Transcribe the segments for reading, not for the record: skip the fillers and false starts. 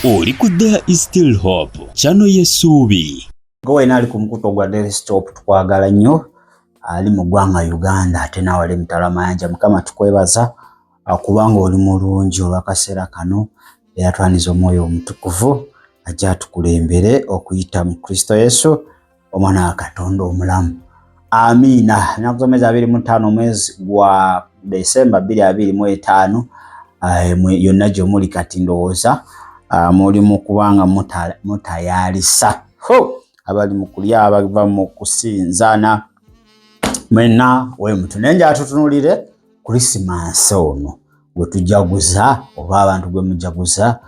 Oli ku There is Still Hope channel y'essuubi. Gowe nali ku mukuto gwa Daily Stop tukwagala nnyo ali mu ggwanga Uganda ate nawali mutalamanja Mukama tukwebaza kubanga oli mulungi olw'akaseera kano era twaniza omwoyo omutukuvu ajja atukulembere okuyita mu Kristo Yesu omwana wa Katonda omulamu. Amina. Nakusomeza 25 mwezi gwa Desemba 2025 yonna gye muli kati ndowooza muli mu kubanga mutayalisa abali mu kulya abava mu kusinzana mwena we mutunenja atutunulire Christmas ono gwe tujaguza oba abantu gwe mujaguza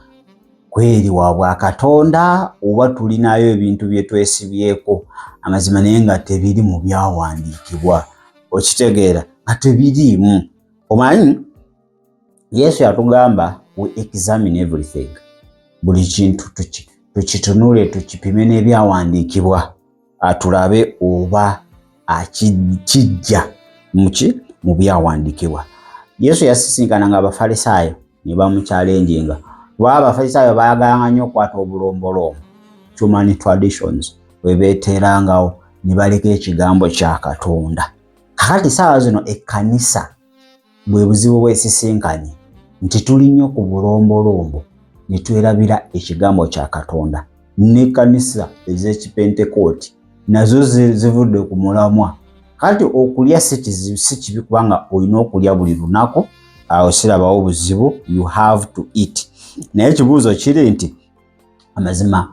kweri wa bwa Katonda oba tulinayo ebintu bye twesibyeko amazima naye nga tebiri mu byawandiikibwa okitegeera nga tebirimu. Omanyi Yesu yatugamba we examine everything. Buli kintu tukitunule tukipime n'ebyawandiikibwa atulabe oba akijja mu byawandiikibwa. Yesu yasisinkananga Abafalisaayo ne bamukyalenjinga. Abafalisaayo bayagalanga nnyo okwata obulombolombo, human traditions, we beeterangawo ne baleka ekigambo kya Katonda. Kakati saawa zino ekkanisa bwe buzibu bwesisinkanye nti tuli nnyo ku bulombolombo ne twerabira ekigambo kya Katonda. N'ekkanisa ez'ekipentekooti nazo zivudde ku mulamwa. Kati okulya si kibi kubanga olina okulya buli lunaku, awo sirabawo buzibu, you have to eat. Naye ekibuuzo kiri nti amazima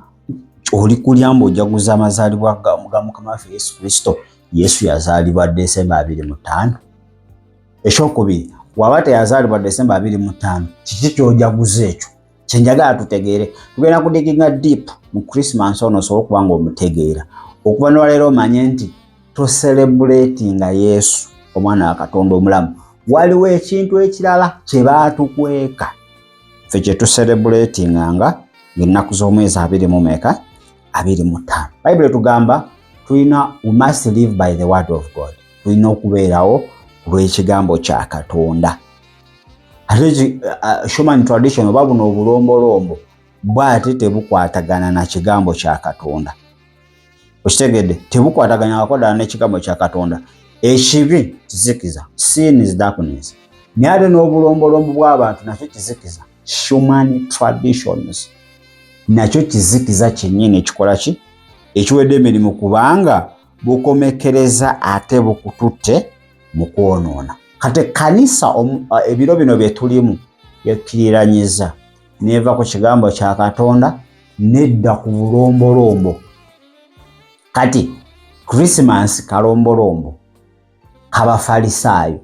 oli kulya ng'ojaguza amazaalibwa ga Mukama waffe Yesu Kristo. Yesu yazaalibwa Desemba 25. Ekyokubiri, waba teyazaalibwa Desemba 25, kiki ky'ojaguza ekyo? Kyenjagala tutegeere. Tugenda kudiginga deep mu Christmas ono osobola okuba ng'omutegeera. Okuva n'olwaleero omanye nti toselebratinga Yesu omwana wa Katonda omulamu. Waliwo ekintu ekirala kye baatukweka ffe kye tuselebratinganga ng'ennaku z'omwezi 25. Bayibuli tugamba we must live by the word of God. Tulina okubeerawo olw'ekigambo kya Katonda. Ate human tradition oba buno obulombolombo bw'ate tebukwatagana na kigambo kya Katonda. Okitegedde, tebukwataganya wakodana n'ekigambo kya Katonda. Ekibi kizikiza, sin is darkness. Naye ate n'obulombolombo bw'abantu nakyo kizikiza, human traditions. Nakyo kizikiza kyennyini ekikola ki? Ekiwedde emirimu kubanga bukomekereza ate bukututte mu kwonoona. Kati kanisa ebiro bino bye tulimu yekkiriranyiza neva ku kigambo kya Katonda nedda ku bulombolombo. Kati Christmas kalombolombo kabafalisaayo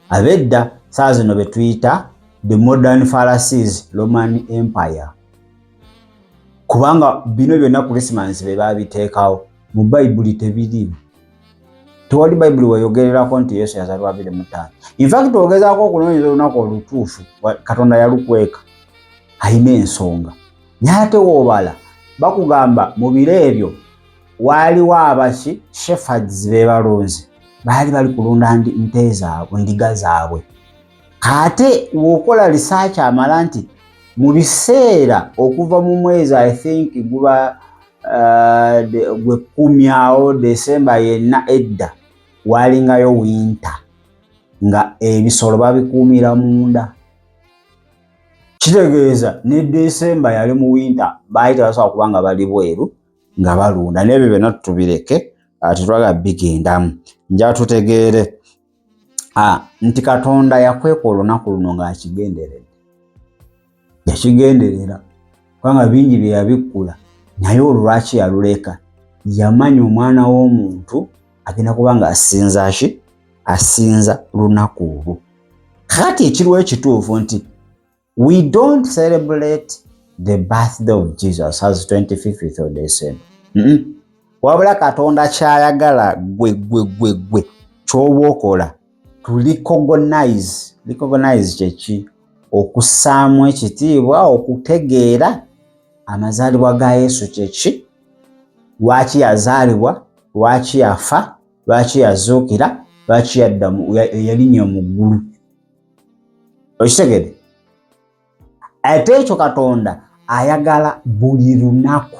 abedda saa zino be tuyita the modern Pharisees, Roman Empire. Kubanga bino byonna Christmas be babiteekawo mu Bayibuli tebirimu. Tewali Bayibuli weyogererako nti Yesu yazaalibwa 25. In fact ogezaako okunoonyeza olunaku olutuufu Katonda yalukweka ayina ensonga. Naye ate woobala bakugamba mu biro ebyo waaliwo abaki shepherds be balonzi baali bali kulunda nte zaabwe, ndiga zaabwe. Ate w'okola research amala nti mu biseera okuva mu mwezi I think guba gwe 10 awo Desemba yenna edda walingayo winter nga ebisolo babikuumira munda. Kitegeeza ne Desemba yali mu winter baayita basobola kubanga bali bweru nga balunda. N'ebyo byonna tubireke tetwagala bigendamu. Nja tutegeere nti Katonda yakweka olunaku luno ng'akigenderedde. Yakigenderera kubanga bingi bye yabikkula, naye olwaki yaluleka? Yamanya omwana w'omuntu agenda kubanga asinza lunaku olwo. Kati ekiriwo ekituufu nti we don't celebrate the birthday of Jesus as 25th of December. Wabula Katonda kyayagala gwe ky'oba okola to recognize kyeki? Okussaamu ekitiibwa, okutegeera amazaalibwa ga Yesu kyeki, lwaki yazaalibwa, lwaki yafa, lwaki yazuukira, lwaki yalinnya mu ggulu. Okitegedde? Ate ekyo Katonda ayagala buli lunaku.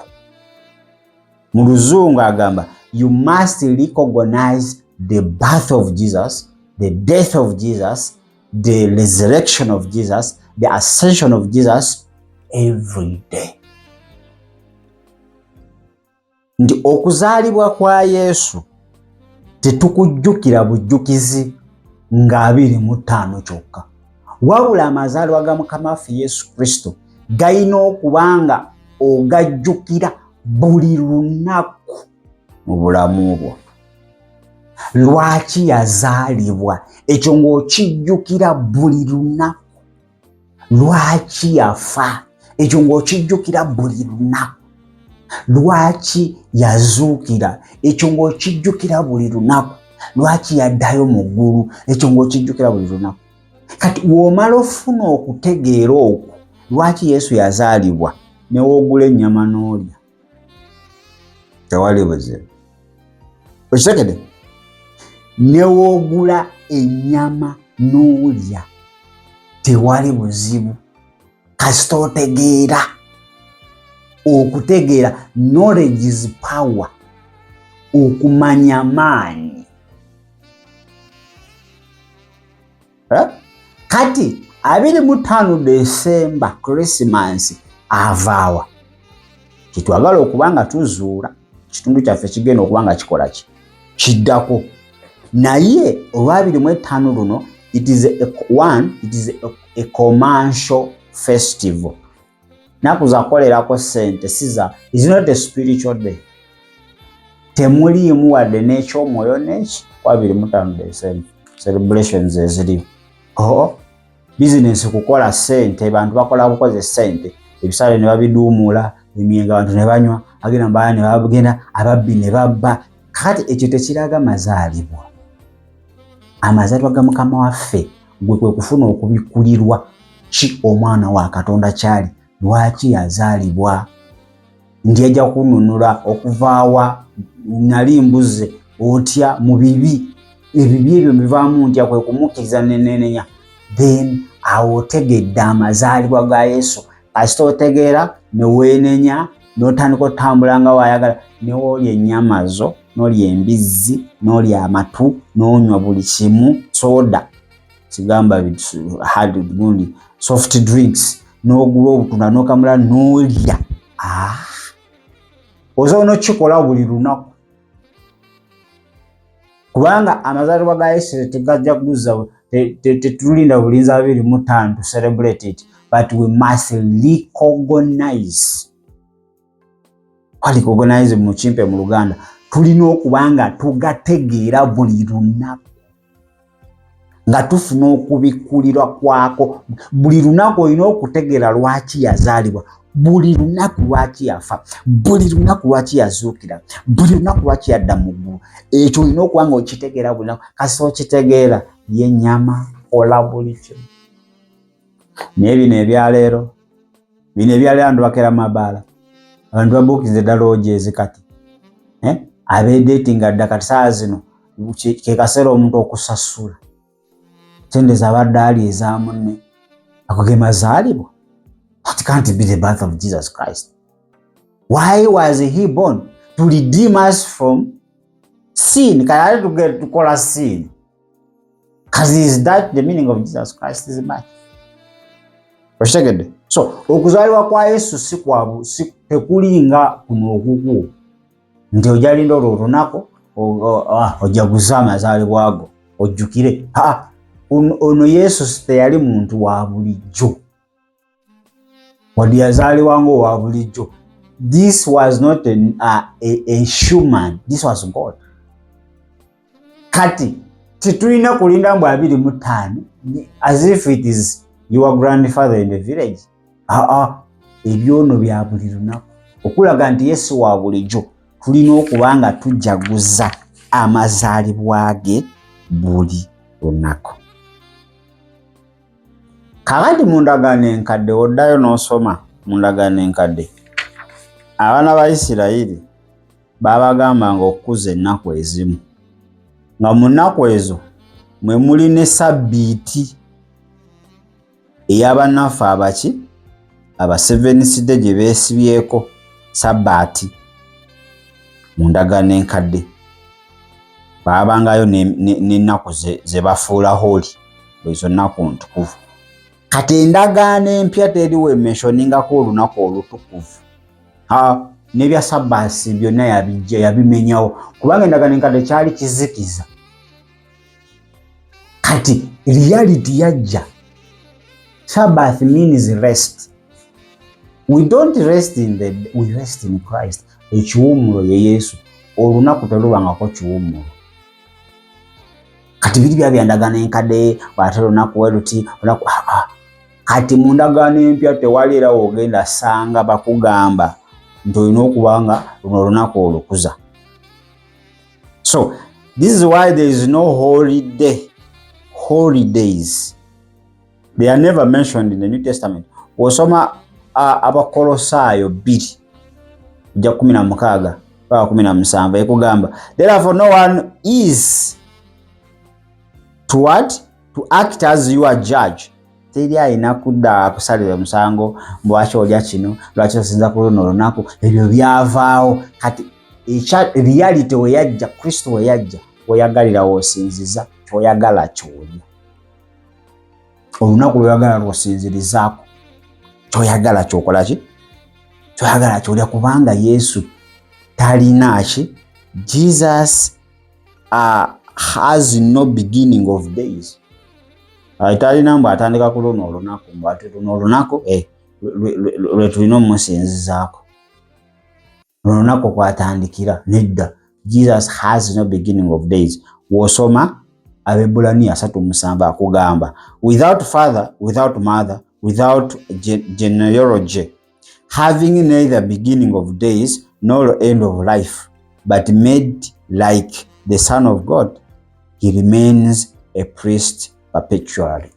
Mu Luzungu agamba you must recognize the birth of Jesus, the death of Jesus, the resurrection of Jesus, the ascension of Jesus every day. Ndi okuzaalibwa kwa Yesu tetukujjukira bujjukizi nga 25 kyokka. Wabula amazaalibwa ga Mukama waffe Yesu Kristo gayina okubanga ogajjukira buli lunaku mu bulamu bwo. Lwaki yazaalibwa? Ekyo ng'okijjukira buli lunaku. Lwaki yafa? Ekyo ng'okijjukira buli lunaku. Lwaki yazuukira? Ekyo ng'okijjukira buli lunaku. Lwaki yaddayo mu ggulu? Ekyo ng'okijjukira buli lunaku. Kati w'omala ofuna okutegeera okwo lwaki Yesu yazaalibwa ne woogula ennyama n'olya, tewali buzibu. Okitegedde? Ne woogula ennyama n'olya tewali buzibu kasita otegeera. Okutegeera, knowledge is power. Okumanya maanyi. Kati 25 December Christmas avaawa. Kitwagala okubanga tuzuula kitundu kyaffe kigenda okubanga kikola ki? Kiddako. Naye olwa 25 luno it is a commercial festival. Nakuza kolerako sente siza is not a spiritual day. Temuliimu wadde n'ekyomwoyo n'eki kwa 25 December celebrations eziriwo. Business kukola sente, bantu bakola bukoze sente, ebisale ne babiduumula, emyenga abantu ne banywa, agenda mbaya ne babagenda, ababbi ne babba. Kati ekyo tekiraga mazaalibwa. Amazaalibwa ga Mukama waffe gwe kwe kufuna okubikulirwa ki omwana wa Katonda kyali. Lwaki yazaalibwa? Ndi ajja kununula okuvaawa, nali mbuze otya mu bibi. Ebibi ebyo bivaamu ntya kwe kumukkiriza nenenya. Then awotegedde amazaalibwa ga Yesu. Kasita otegeera ne weenenya n'otandika otambula nga waayagala ne woolya ennyama zo n'olya embizzi n'olya amatu n'onywa buli kimu, soda kigamba hard gundi soft drinks n'ogula obutunda n'okamula n'olya. Osobola n'okikola buli lunaku. Kubanga amazaalibwa ga Yesu tegajja kuza tetulinda bulinzi 25 to celebrate it, but we must recognize. Recognize mu kimpe mu Luganda tulina okubanga tugategeera buli lunaku nga tufuna okubikulirwa kwako. Buli lunaku olina okutegeera lwaki yazaalibwa, buli lunaku lwaki yafa, buli lunaku lwaki yazuukira, buli lunaku lwaki yadda mu ggulu. Ekyo olina okubanga okitegeera buli lunaku. Kasita okitegeera y'ennyama ola buli kimu. Naye bino ebyaleero abantu bakera mabaala, abantu babuukize ddala ojeezi kati. Abeedeetinga dda kati saa zino ke kaseera omuntu okusasula sente zabadde ali eza munne. Ago ge mazaalibwa. That can't be the birth of Jesus Christ. Why was he born? To redeem us from sin. Kaya to call us sin. Because is that the meaning of Jesus Christ's birth? Okitegedde? So okuzaalibwa kwa Yesu si tekulinga kuno okuku nti ojalinda olwo olunaku ojaguza amazaalibwa ago ojjukire. Ono Yesu teyali muntu wa bulijjo wadde yazaalibwa ng'owa bulijjo. This was not a human. This was God. Kati titulina kulinda mbu 25 as if it is your grandfather in the village. Ebyono bya buli lunaku okulaga nti Yesu wa bulijjo. Tulina okubanga tujaguza amazaalibwa ge buli lunaku. Kakati mu ndagaano enkadde oddayo n'osoma mu ndagaano enkadde, abaana ba Isirayiri babagambanga okukuza ennaku ezimu, nga mu nnaku ezo mwe muli ne Sabbiiti ey'abannaffe abaki aba Seventh Day gye beesibyeko Sabbaati mu ndagaano enkadde baabangayo n'ennaku ze bafuula hooli ezo nnaku ntukuvu. Kati endagaano empya teriwe mentioningako olunaku olutukuvu. N'ebya Sabbaati byonna yabimenyawo kubanga endagaano enkadde kyali kizikiza. Kati reality yajja. Sabbath means rest. We don't rest we rest in Christ. Ekiwummulo ye Yesu. Olunaku telubangako kiwummulo. Kati biri bya ndagaano enkadde bw'ate olunaku weruti olunaku kati mu ndagaano empya tewali era ogenda sanga bakugamba nti olina okubanga luno olunaku olukuza. So this is why there is no holiday. Holidays, they are never mentioned in the New Testament. Osoma Abakolosaayo 2:16-17 ekugamba, therefore no one is to what? To act as your judge. Teri alina kudda kusalira musango lwaki olya kino, lwaki osinza ku luno olunaku, ebyo byavaawo. Kati reality we yajja, Kristo we yajja, weyagalira wosinziza kyoyagala kyolya. Olunaku lwoyagala lwosinzirizaako kyoyagala kyokola ki? Kyoyagala kyolya kubanga Yesu talina ki? Jesus has no beginning of days. Talina mbu atandika ku luno olunaku mbu ate luno olunaku lwe tulina omusinzizaako. Luno olunaku kwatandikira nedda. Jesus has no beginning of days. Wosoma Abebulaniya 3:7 akugamba, without father, without mother, without genealogy, having neither beginning of days nor end of life, but made like the Son of God, he remains a priest perpetually.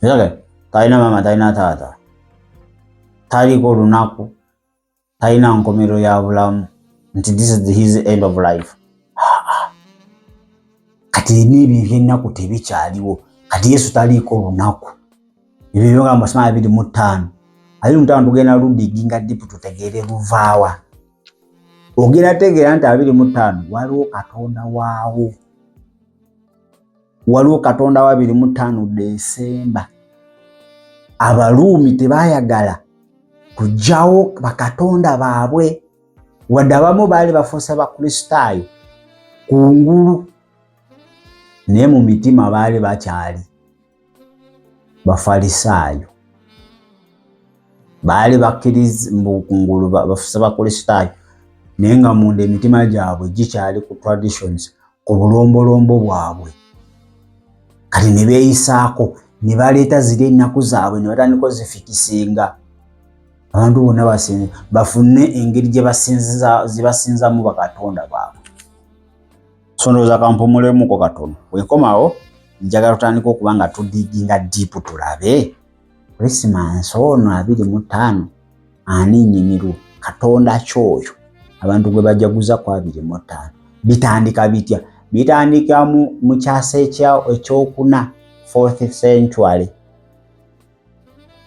Talina mama, talina tata, taliko lunaku, talina nkomero ya bulamu, nti this is his end of life. Kati n'ebyo eby'ennaku tebikyaliwo. Kati Yesu taliiko lunaku. Ebyo byogamba 25 tugenda ludiginga dipu tutegeere luvaawa. Ogenda tegeera nti 25 waliwo Katonda waawo. Waliwo Katonda wa 25 Desemba. Abaruumi tebaayagala kujjawo bakatonda baabwe. Wadde abamu baali bafuuse Bakristaayo kungulu. Naye mu mitima baali bakyali Bafalisaayo. Baali bakkiriza kungulu bafuuse Bakristaayo naye nga munda emitima gyabwe gikyali ku traditions, ku bulombolombo bwabwe. Kati ne beeyisaako ne baleeta ziri ennaku zaabwe ne batandika ozifikisinga. Abantu bonna bafune engeri gye basinzamu bakatonda baabwe. So ndowooza kampumulemuko katono. Bwenkomawo njagala tutandika okuba nga tudiginga diipu tulabe Christmas ono 25 ani nnyiniru Katonda kyoyo abantu gwe bajaguza ku 25. Bitandika bitya? Bitandika mu kyasa ekyokuna 4th century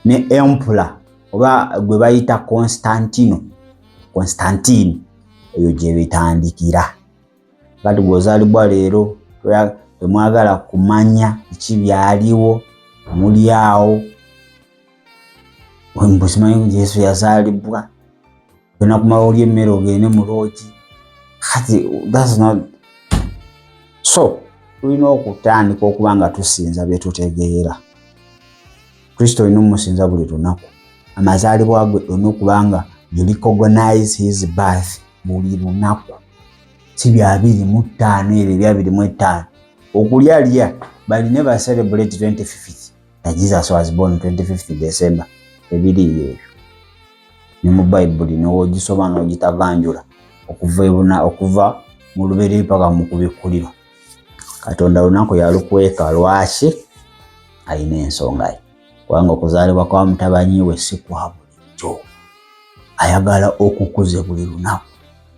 ne emperor oba gwe bayita Constantine eyo gye bitandikira. Kati gwozaalibwa leero temwagala kumanya ki byaliwo muli awo. Mbosimanyi Yesu yazaalibwa tena kumala olya emmere ogende mu loogi. Kati that's not so. Tulina okutandika okuba nga tusinza bye tutegeera. Kristo olina omusinza buli lunaku. Amazaalibwa ge olina okuba nga you recognize his birth buli lunaku. Si bya 25 ebyo bya 25. Okulya but never celebrate 25th. That Jesus was born 25th December. Ebiri ebyo. Ni mu Bible n'ogisoma n'ogitaganjula okuva mu lubeerera paka mu kubikkulirwa. Katonda lunaku yalukweka lwaki? Alina ensonga ye. Kubanga okuzaalibwa kwa mutabanyi we si kwa bulijjo. Ayagala okukuze buli lunaku.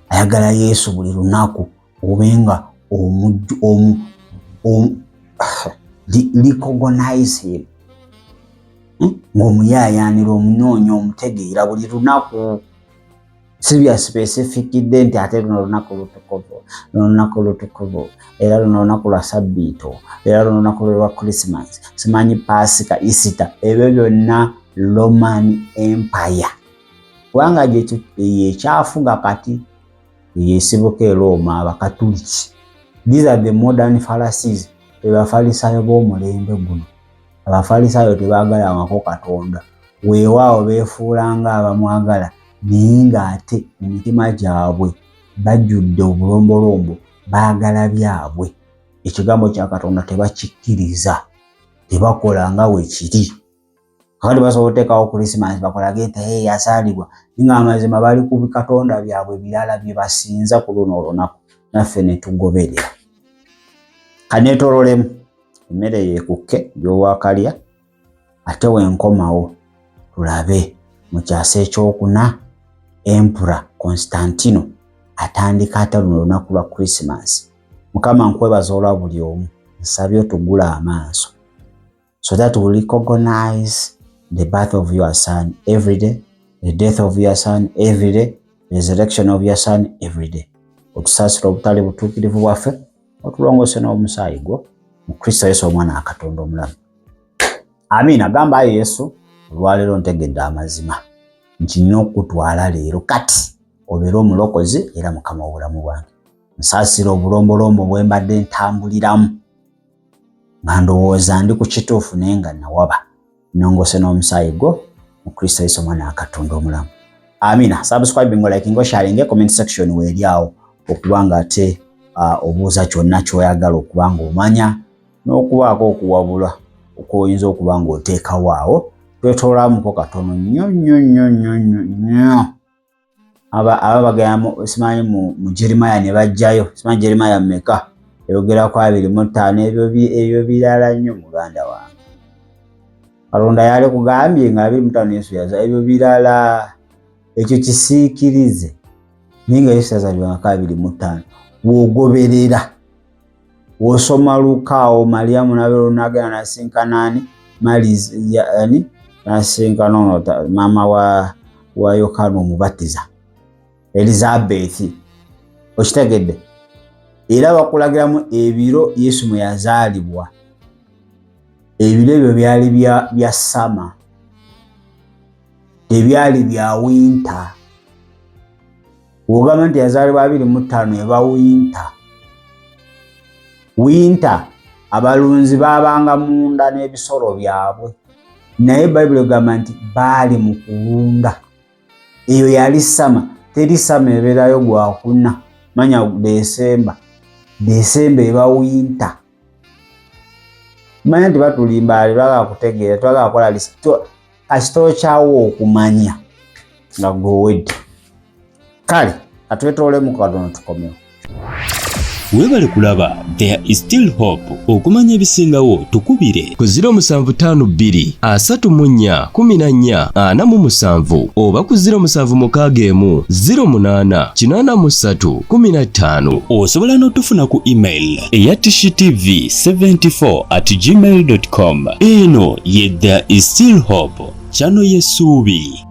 Ayagala Yesu buli lunaku obenga recognize him. ng'omuyayanira omunoonya omutegeera buli lunaku si bya specific dde nti ate luno lunaku lutukuvu era luno lunaku lwa sabbiito era luno lunaku lwa Christmas simanyi Pasika Easter ebyo byonna Roman Empire kubanga ekyafuga kati yesibuka e Roma abakatuliki. These are the modern Pharisees. Abafarisayo b'omulembe guno. Abafarisayo tebaagala ngako Katonda weewaawo beefuula nga abamwagala naye ng'ate mu mitima gyabwe bajjudde obulombolombo baagala byabwe. Ekigambo kya Katonda tebakikkiriza tebakola nga weekiri. Kakati basobola okuteekawo Christmas bakolage nti yasaalibwa nga amazima bali ku bikatonda byabwe birala bye basinza ku luno olunaku naffe ne tugoberera. Kaneetololemu emmere yeekukke gy'owaakalya ate wenkomawo tulabe mu kyasa ekyokuna Emperor Constantino atandika ate luno olunaku lwa Christmas. Mukama nkwebaza olwa buli omu nsabye otugula amaaso so that we recognize the birth of your son every day, the death of your son every day, the resurrection of your son every day. Otusaasira obutali butuukirivu bwaffe otulongose n'omusaayi gwo mu Kristo Yesu omwana wa Katonda omulamu. Amiina. Gamba Yesu olwaleero ntegedde amazima nti nnina okutwala leero kati obeere omulokozi era mukama w'obulamu bwange. Nsaasira obulombolombo bwe mbadde ntambuliramu nga ndowooza ndi ku kituufu naye nga nawaba. Nongose n'omusaayi gwo mu Kristo Yesu omwana wa Katonda omulamu. Amiina. Subscribe ngo like ngo share comment section weeri awo okubanga ate obuuza kyonna ky'oyagala okubanga omanya n'okubaako okuwabula okwoyinza okubanga oteekawo awo. Twetoolamuko katono nnyo. Aba bagamba simanyi mu Jeremiah ne bajjayo simanyi Jeremiah mmeka eyogera ku 25 ebyo birala nnyo muganda wange. Katonda yali kugambye nga 25 Yesu yaza ebyo birala ekyo kisiikirize ninga Yesu yazalibwa nga 25 wogoberera wosoma Lukaawo Mariamu nabero nagana nasinkanani Malizi yani nasinkana mama wa Yohana Omubatiza Elizabeth okitegedde era bakulagiramu ebiro Yesu mwe yazaalibwa. Ebiro ebyo byali bya summer tebyali bya winter. Wogamba nti yazaalibwa 25 eba winter abalunzi babanga munda n'ebisolo byabwe naye Bayibuli egamba nti baali mu kulunda. Eyo yali summer. Teri summer ebeerayo gwakuna manya December eba winter. Manya nti batulimbaali twagala kutegeera twagala kola kasitoo kyawo okumanya nga gwowedde. Kale katwetoolemu katono tukomewo. Weebale kulaba There is Still Hope. Okumanya ebisingawo tukubire ku 0752 34 14 47 oba ku 0761 08 83 15. Osobola n'otufuna ku email eya tshitv74@gmail.com. Eno ye There is Still Hope, channel y'essuubi.